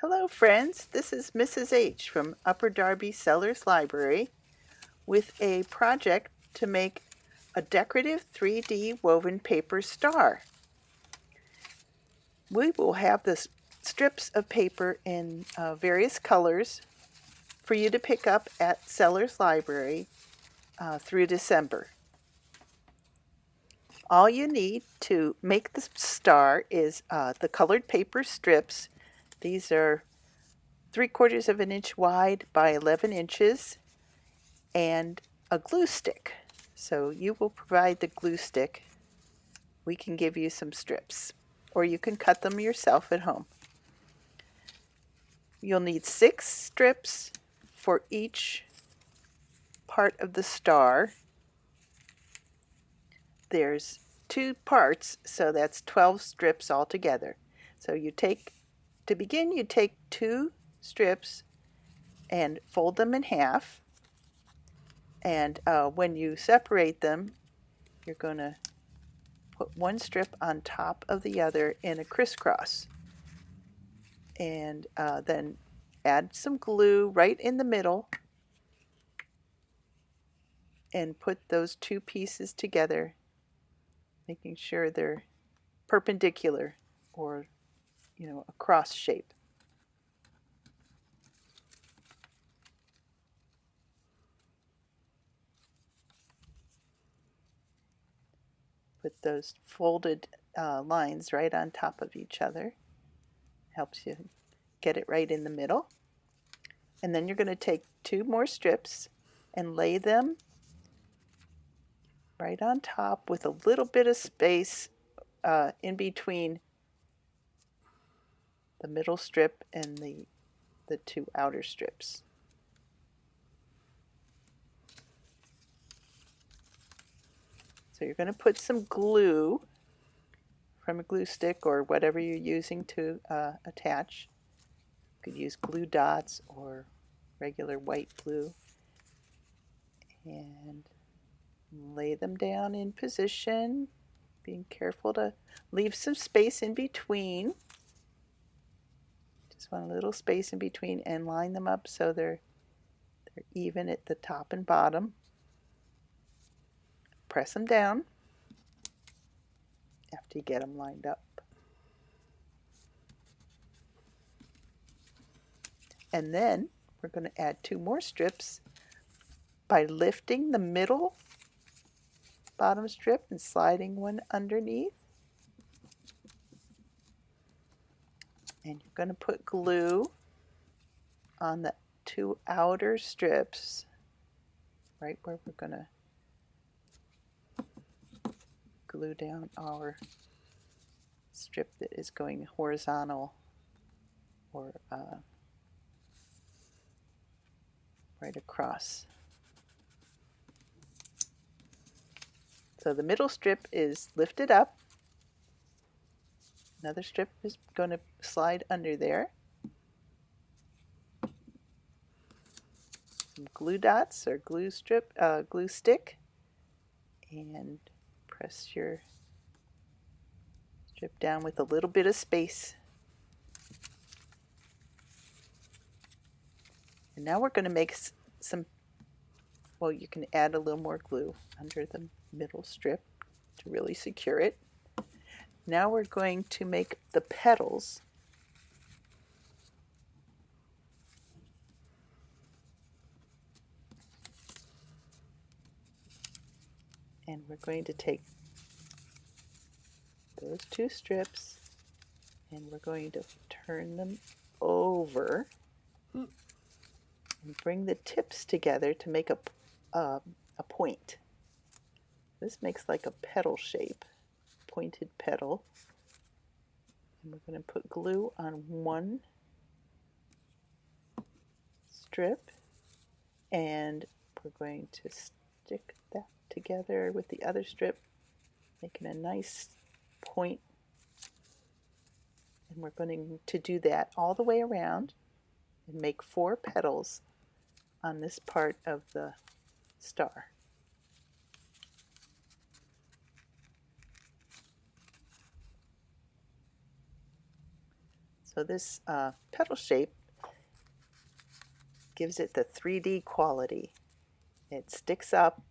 Hello friends, this is Mrs. H from Upper Darby Sellers Library with a project to make a decorative 3D woven paper star. We will have the strips of paper in various colors for you to pick up at Sellers Library through December. All you need to make the star is the colored paper strips. These are 3/4 of an inch wide by 11 inches and a glue stick. So you will provide the glue stick. We can give you some strips, or you can cut them yourself at home. You'll need 6 strips for each part of the star. There's 2 parts, so that's 12 strips altogether. So to begin, you take 2 strips and fold them in half. And when you separate them, you're going to put one strip on top of the other in a crisscross. And then add some glue right in the middle and put those 2 pieces together, making sure they're perpendicular or, a cross shape. Put those folded lines right on top of each other. Helps you get it right in the middle. And then you're going to take 2 more strips and lay them right on top with a little bit of space in between the middle strip and the 2 outer strips. So you're going to put some glue from a glue stick or whatever you're using to attach. You could use glue dots or regular white glue. And lay them down in position, being careful to leave some space in between. Just want a little space in between, and line them up so they're even at the top and bottom. Press them down after you get them lined up. And then we're going to add 2 more strips by lifting the middle bottom strip and sliding one underneath. And you're going to put glue on the 2 outer strips, right where we're going to glue down our strip that is going horizontal or right across. So the middle strip is lifted up. Another strip is going to slide under there. Some glue dots or glue stick, and press your strip down with a little bit of space. And now we're going to make you can add a little more glue under the middle strip to really secure it. Now we're going to make the petals. And we're going to take those 2 strips and we're going to turn them over and bring the tips together to make a point. This makes like a petal shape, pointed petal. And we're going to put glue on one strip and we're going to stick that together with the other strip, making a nice point. And we're going to do that all the way around and make 4 petals on this part of the star. So So this petal shape gives it the 3D quality. It sticks up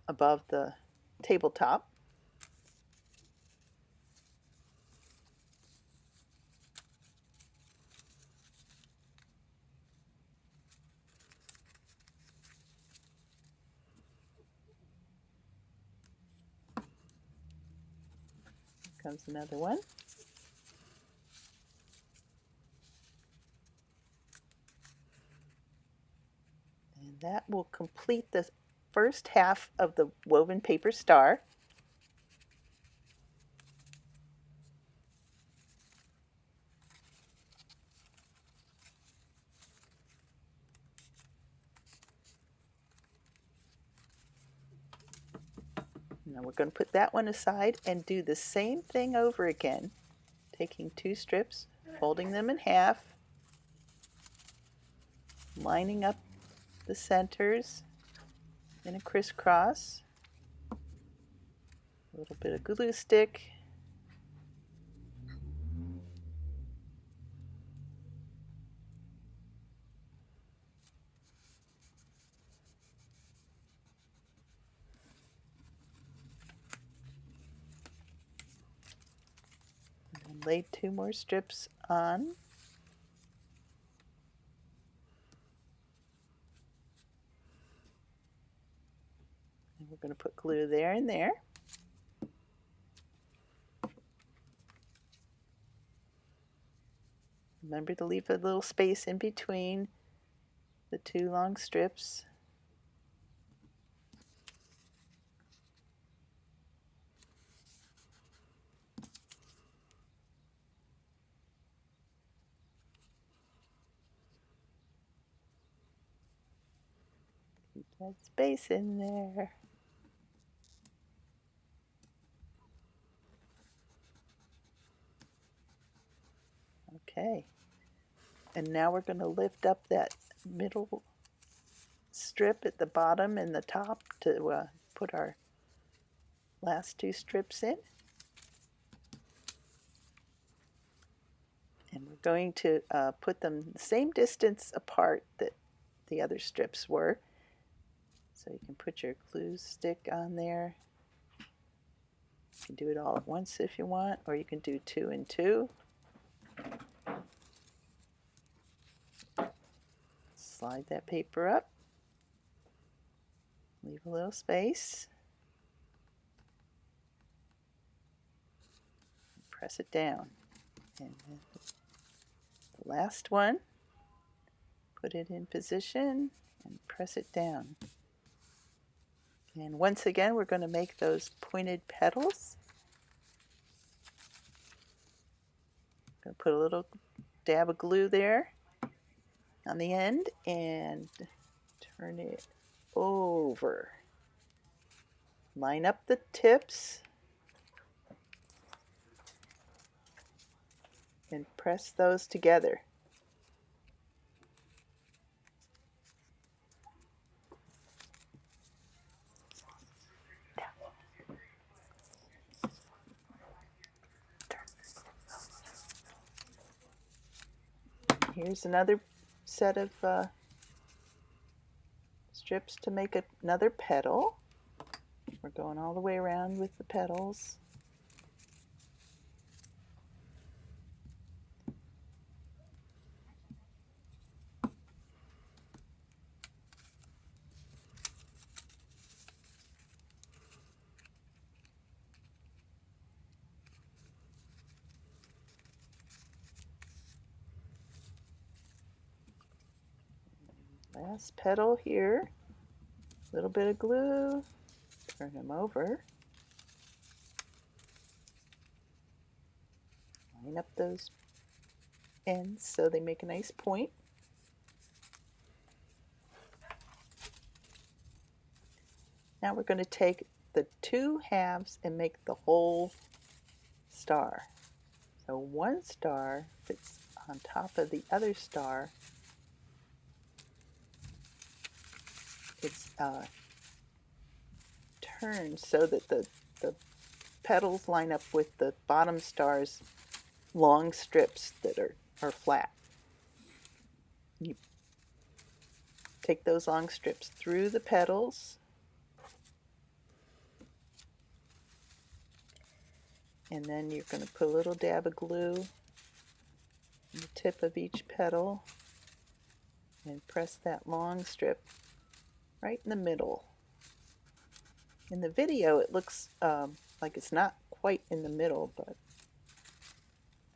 above the tabletop. Here comes another one. And that will complete the first half of the woven paper star. Now we're going to put that one aside and do the same thing over again, taking 2 strips, folding them in half, lining up the centers in a crisscross, a little bit of glue stick, and lay 2 more strips on. And we're going to put glue there and there. Remember to leave a little space in between the 2 long strips. Keep that space in there. Okay. And now we're going to lift up that middle strip at the bottom and the top to put our last 2 strips in. And we're going to put them the same distance apart that the other strips were. So you can put your glue stick on there. You can do it all at once if you want, or you can do 2 and 2. Slide that paper up. Leave a little space. Press it down. And then the last one, put it in position and press it down. And once again, we're going to make those pointed petals. I'm going to put a little dab of glue there on the end and turn it over. Line up the tips and press those together. Here's another set of strips to make another petal. We're going all the way around with the petals. Last petal here, a little bit of glue, turn them over, line up those ends so they make a nice point. Now we're going to take the 2 halves and make the whole star. So one star fits on top of the other star. It's turned so that the petals line up with the bottom star's long strips that are or flat. You take those long strips through the petals, and then you're going to put a little dab of glue on the tip of each petal and press that long strip right in the middle. In the video it looks like it's not quite in the middle, but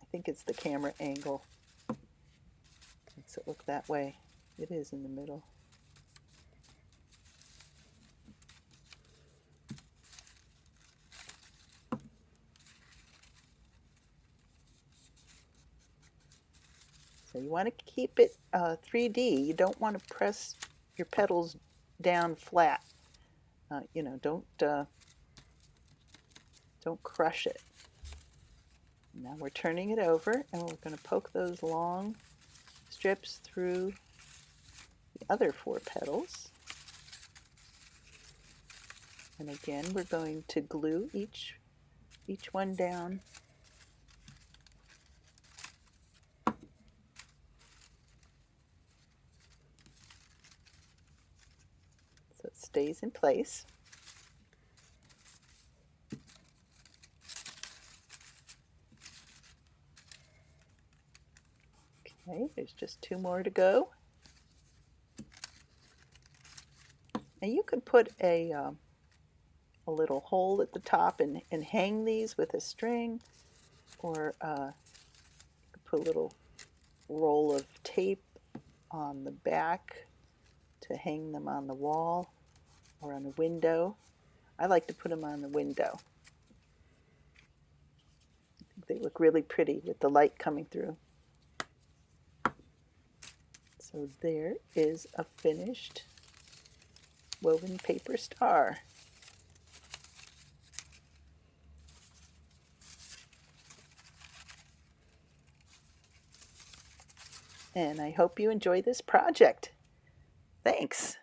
I think it's the camera angle makes it look that way. It is in the middle. So you want to keep it 3D. You don't want to press your petals down flat. You know, don't crush it. Now we're turning it over, and we're going to poke those long strips through the other 4 petals. And again, we're going to glue each one down. So it stays in place. Okay, there's just 2 more to go. And you can put a little hole at the top and hang these with a string, or you can put a little roll of tape on the back to hang them on the wall or on a window. I like to put them on the window. I think they look really pretty with the light coming through. So there is a finished woven paper star. And I hope you enjoy this project. Thanks.